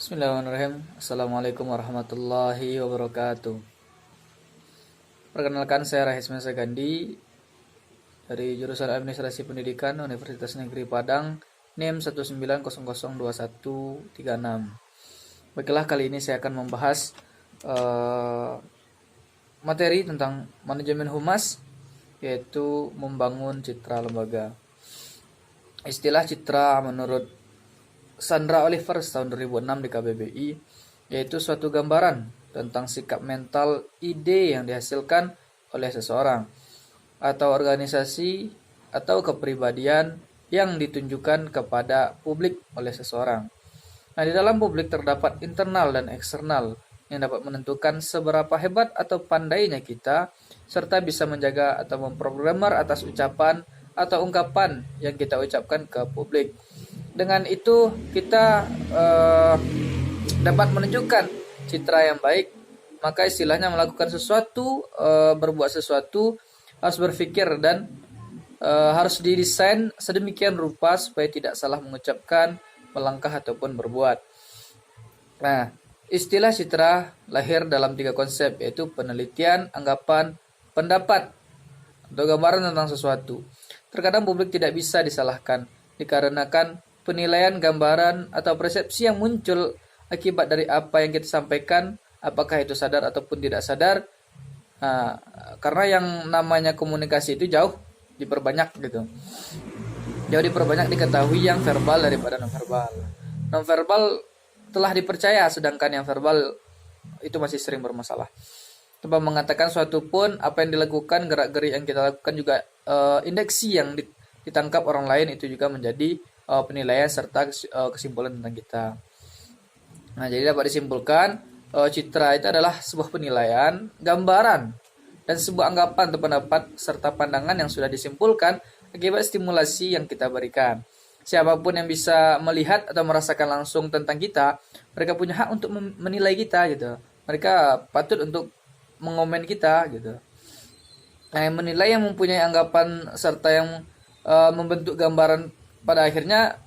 Bismillahirrahmanirrahim. Assalamualaikum warahmatullahi wabarakatuh. Perkenalkan, saya Rahisman Sagandi dari jurusan Administrasi Pendidikan Universitas Negeri Padang, NIM 190002136. Baiklah, kali ini saya akan membahas materi tentang manajemen humas, yaitu membangun citra lembaga. Istilah citra menurut Sandra Oliver tahun 2006 di KBBI, yaitu suatu gambaran tentang sikap mental, ide yang dihasilkan oleh seseorang atau organisasi atau kepribadian yang ditunjukkan kepada publik oleh seseorang. Nah, di dalam publik terdapat internal dan eksternal yang dapat menentukan seberapa hebat atau pandainya kita, serta bisa menjaga atau memprogrammer atas ucapan atau ungkapan yang kita ucapkan ke publik. Dengan itu kita dapat menunjukkan citra yang baik. Maka istilahnya melakukan sesuatu, berbuat sesuatu, harus berpikir dan harus didesain sedemikian rupa supaya tidak salah mengucapkan, melangkah ataupun berbuat. Nah, istilah citra lahir dalam 3 konsep, yaitu penelitian, anggapan, pendapat, atau gambaran tentang sesuatu. Terkadang publik tidak bisa disalahkan dikarenakan penilaian, gambaran, atau persepsi yang muncul akibat dari apa yang kita sampaikan, apakah itu sadar ataupun tidak sadar. Nah, karena yang namanya komunikasi itu jauh diperbanyak gitu. Jauh diperbanyak diketahui yang verbal daripada non-verbal. Non-verbal telah dipercaya, sedangkan yang verbal itu masih sering bermasalah. Tanpa mengatakan suatu pun, apa yang dilakukan, gerak-gerik yang kita lakukan juga indeksi yang ditangkap orang lain itu juga menjadi penilaian serta kesimpulan tentang kita. Nah, jadi dapat disimpulkan citra itu adalah sebuah penilaian, gambaran, dan sebuah anggapan atau pendapat serta pandangan yang sudah disimpulkan akibat stimulasi yang kita berikan. Siapapun yang bisa melihat atau merasakan langsung tentang kita, mereka punya hak untuk menilai kita gitu. Mereka patut untuk mengomen kita gitu. Nah, yang menilai yang mempunyai anggapan serta yang membentuk gambaran, pada akhirnya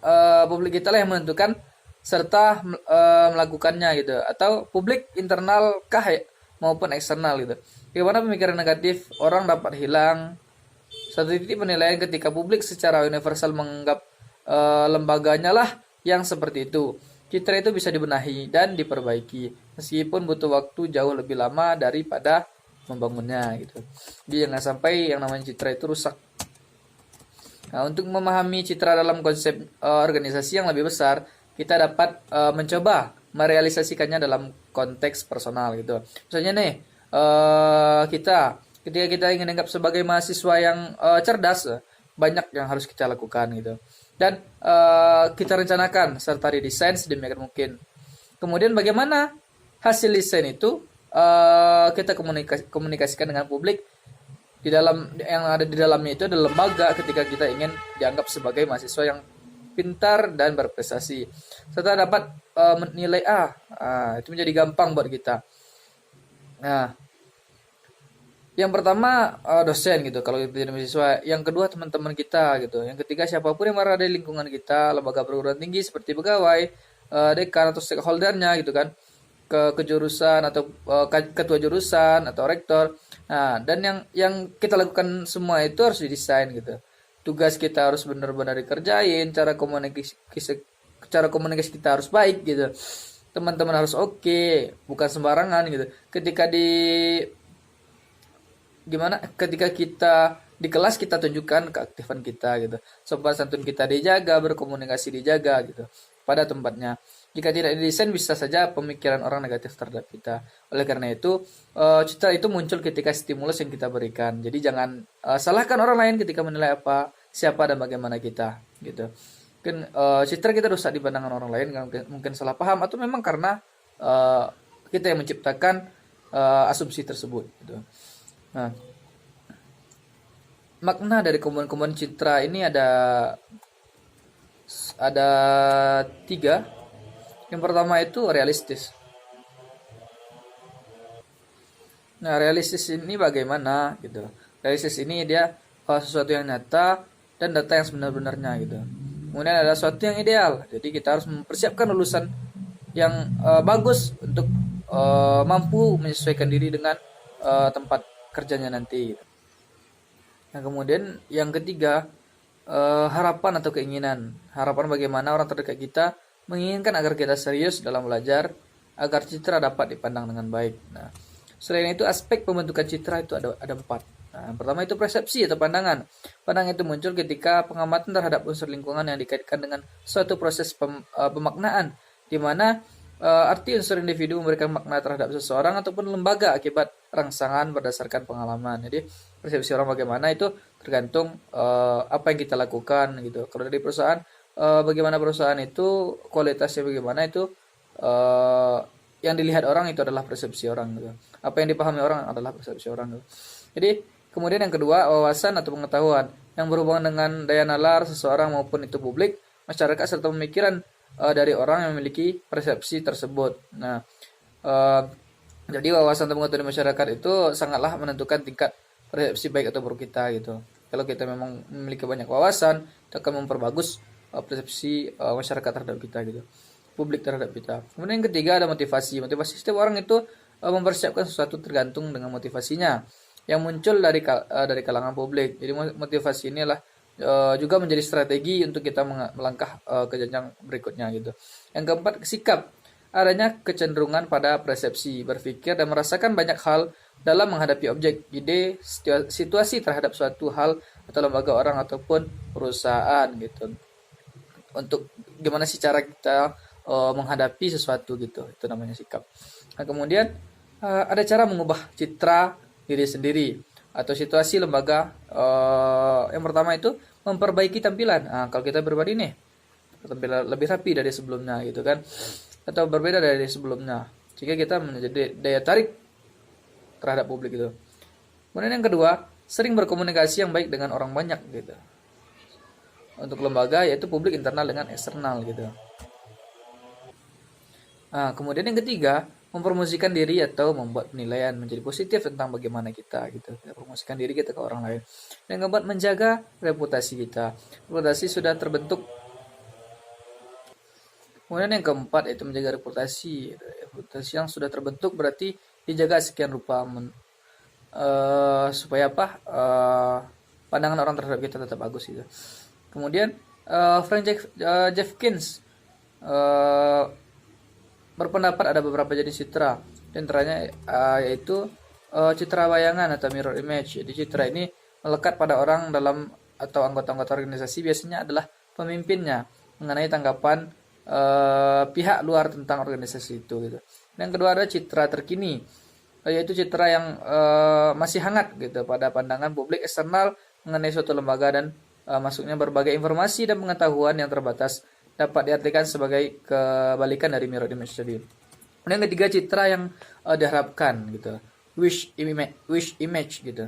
publik kita lah yang menentukan serta melakukannya gitu, atau publik internal kah maupun eksternal gitu. Bagaimana pemikiran negatif orang dapat hilang. Satu titik penilaian ketika publik secara universal menganggap lembaganya lah yang seperti itu. Citra itu bisa dibenahi dan diperbaiki meskipun butuh waktu jauh lebih lama daripada membangunnya gitu. Jadi jangan sampai yang namanya citra itu rusak. Nah, untuk memahami citra dalam konsep organisasi yang lebih besar, kita dapat mencoba merealisasikannya dalam konteks personal gitu. Misalnya nih, ketika kita ingin dianggap sebagai mahasiswa yang cerdas, banyak yang harus kita lakukan gitu. Dan kita rencanakan serta didesain sedemikian mungkin. Kemudian bagaimana hasil desain itu kita komunikasikan dengan publik. Di dalam yang ada di dalamnya itu adalah lembaga ketika kita ingin dianggap sebagai mahasiswa yang pintar dan berprestasi, serta dapat menilai itu menjadi gampang buat kita. Nah, yang pertama dosen gitu kalau kita jadi mahasiswa, yang kedua teman-teman kita gitu, yang ketiga siapapun yang berada di lingkungan kita, lembaga perguruan tinggi seperti pegawai, dekan atau stakeholdernya gitu kan, ke jurusan atau ketua jurusan atau rektor. Nah, dan yang kita lakukan semua itu harus didesain gitu. Tugas kita harus benar-benar dikerjain, cara komunikasi kita harus baik gitu. Teman-teman harus oke, bukan sembarangan gitu. Ketika kita di kelas kita tunjukkan keaktifan kita gitu. Sopan santun kita dijaga, berkomunikasi dijaga gitu pada tempatnya. Jika tidak didesain, bisa saja pemikiran orang negatif terhadap kita. Oleh karena itu, citra itu muncul ketika stimulus yang kita berikan. Jadi jangan salahkan orang lain ketika menilai apa, siapa dan bagaimana kita, gitu. Mungkin citra kita rusak di pandangan orang lain, mungkin salah paham atau memang karena kita yang menciptakan asumsi tersebut. Gitu. Nah, makna dari komponen citra ini ada 3. Yang pertama itu realistis. Nah, realistis ini bagaimana gitu. Realistis ini dia sesuatu yang nyata dan data yang sebenar-benarnya gitu. Kemudian ada sesuatu yang ideal. Jadi kita harus mempersiapkan lulusan yang bagus untuk mampu menyesuaikan diri dengan tempat kerjanya nanti. Nah, kemudian yang ketiga, harapan atau keinginan. Harapan bagaimana orang terdekat kita menginginkan agar kita serius dalam belajar, agar citra dapat dipandang dengan baik. Nah, selain itu aspek pembentukan citra itu ada empat. Nah, yang pertama itu persepsi atau pandangan. Pandangan itu muncul ketika pengamatan terhadap unsur lingkungan yang dikaitkan dengan suatu proses pemaknaan, di mana arti unsur individu memberikan makna terhadap seseorang ataupun lembaga akibat rangsangan berdasarkan pengalaman. Jadi persepsi orang bagaimana itu tergantung apa yang kita lakukan gitu. Kalau dari perusahaan, bagaimana perusahaan itu kualitasnya bagaimana itu yang dilihat orang itu adalah persepsi orang gitu. Apa yang dipahami orang adalah persepsi orang gitu. Jadi kemudian yang kedua, wawasan atau pengetahuan yang berhubungan dengan daya nalar seseorang maupun itu publik, masyarakat serta pemikiran dari orang yang memiliki persepsi tersebut. Nah, jadi wawasan atau pengetahuan masyarakat itu sangatlah menentukan tingkat persepsi baik atau buruk kita gitu. Kalau kita memang memiliki banyak wawasan, kita akan memperbagus persepsi masyarakat terhadap kita gitu, publik terhadap kita. Kemudian yang ketiga ada motivasi. Motivasi setiap orang itu mempersiapkan sesuatu tergantung dengan motivasinya yang muncul dari kalangan publik. Jadi motivasi inilah juga menjadi strategi untuk kita melangkah ke jenjang berikutnya gitu. Yang keempat, sikap. Adanya kecenderungan pada persepsi, berpikir dan merasakan banyak hal dalam menghadapi objek, ide, situasi terhadap suatu hal atau lembaga orang ataupun perusahaan gitu. Untuk gimana sih cara kita menghadapi sesuatu gitu, itu namanya sikap. Nah, kemudian ada cara mengubah citra diri sendiri atau situasi lembaga. Yang pertama itu memperbaiki tampilan. Nah, kalau kita berbadi nih, tampilan lebih rapi dari sebelumnya gitu kan, atau berbeda dari sebelumnya, jika kita menjadi daya tarik terhadap publik gitu. Kemudian yang kedua, sering berkomunikasi yang baik dengan orang banyak gitu. Untuk lembaga yaitu publik internal dengan eksternal gitu. Nah, kemudian yang ketiga, mempromosikan diri atau membuat penilaian menjadi positif tentang bagaimana kita gitu. Kita promosikan diri kita ke orang lain. Dan keempat, menjaga reputasi kita. Reputasi sudah terbentuk. Kemudian yang keempat itu menjaga reputasi. Reputasi yang sudah terbentuk berarti dijaga sekian rupa supaya apa? Pandangan orang terhadap kita tetap bagus gitu. Kemudian Frank Jeffkins berpendapat ada beberapa jenis citra, di antaranya yaitu citra bayangan atau mirror image. Jadi citra ini melekat pada orang dalam atau anggota-anggota organisasi, biasanya adalah pemimpinnya, mengenai tanggapan pihak luar tentang organisasi itu gitu. Yang kedua ada citra terkini, yaitu citra yang masih hangat gitu pada pandangan publik eksternal mengenai suatu lembaga dan masuknya berbagai informasi dan pengetahuan yang terbatas dapat diartikan sebagai kebalikan dari mirror image tadi. Yang ketiga citra yang diharapkan gitu, wish image gitu,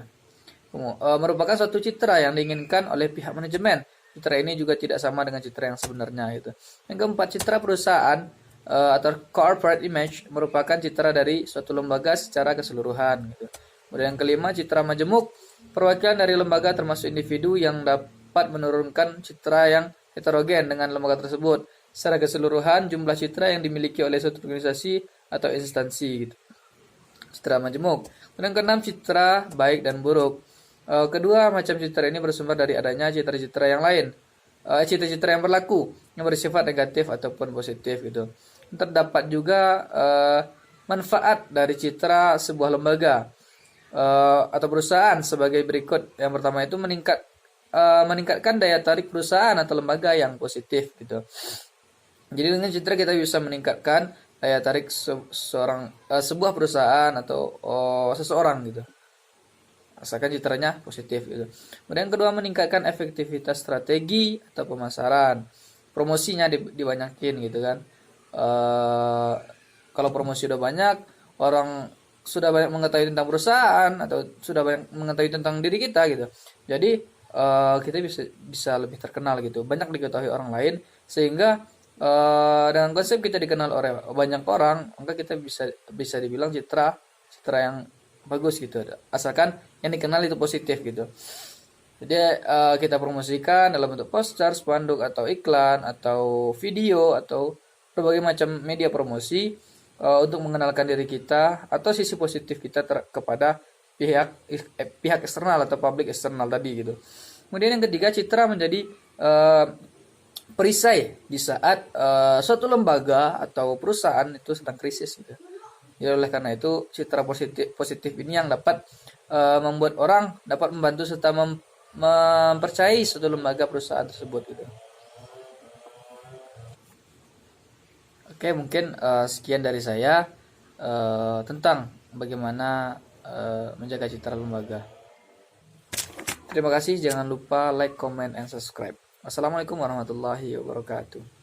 merupakan suatu citra yang diinginkan oleh pihak manajemen. Citra ini juga tidak sama dengan citra yang sebenarnya gitu. Yang keempat, citra perusahaan atau corporate image merupakan citra dari suatu lembaga secara keseluruhan gitu. Kemudian yang kelima, citra majemuk, perwakilan dari lembaga termasuk individu yang dapat menurunkan citra yang heterogen dengan lembaga tersebut. Secara keseluruhan, jumlah citra yang dimiliki oleh suatu organisasi atau instansi gitu. Citra majemuk. Kemudian keenam, citra baik dan buruk. Kedua macam citra ini bersumber dari adanya citra-citra yang lain, citra-citra yang berlaku yang bersifat negatif ataupun positif gitu. Terdapat juga manfaat dari citra sebuah lembaga atau perusahaan sebagai berikut. Yang pertama itu meningkatkan daya tarik perusahaan atau lembaga yang positif gitu. Jadi dengan citra kita bisa meningkatkan daya tarik sebuah perusahaan atau seseorang gitu, asalkan citranya positif gitu. Kemudian yang kedua, meningkatkan efektivitas strategi atau pemasaran, promosinya dibanyakin gitu kan. Kalau promosi udah banyak, orang sudah banyak mengetahui tentang perusahaan atau sudah banyak mengetahui tentang diri kita gitu, jadi kita bisa lebih terkenal gitu, banyak diketahui orang lain, sehingga dengan konsep kita dikenal oleh banyak orang, maka kita bisa dibilang citra yang bagus gitu, asalkan yang dikenal itu positif gitu. Jadi kita promosikan dalam bentuk poster, spanduk atau iklan atau video atau berbagai macam media promosi untuk mengenalkan diri kita atau sisi positif kita kepada pihak eksternal atau publik eksternal tadi gitu. Kemudian yang ketiga, citra menjadi perisai di saat suatu lembaga atau perusahaan itu sedang krisis gitu. Ya, oleh karena itu citra positif ini yang dapat membuat orang dapat membantu serta mempercayai suatu lembaga perusahaan tersebut gitu. Oke, mungkin sekian dari saya tentang bagaimana menjaga citra lembaga. Terima kasih, jangan lupa like, comment, and subscribe. Assalamualaikum warahmatullahi wabarakatuh.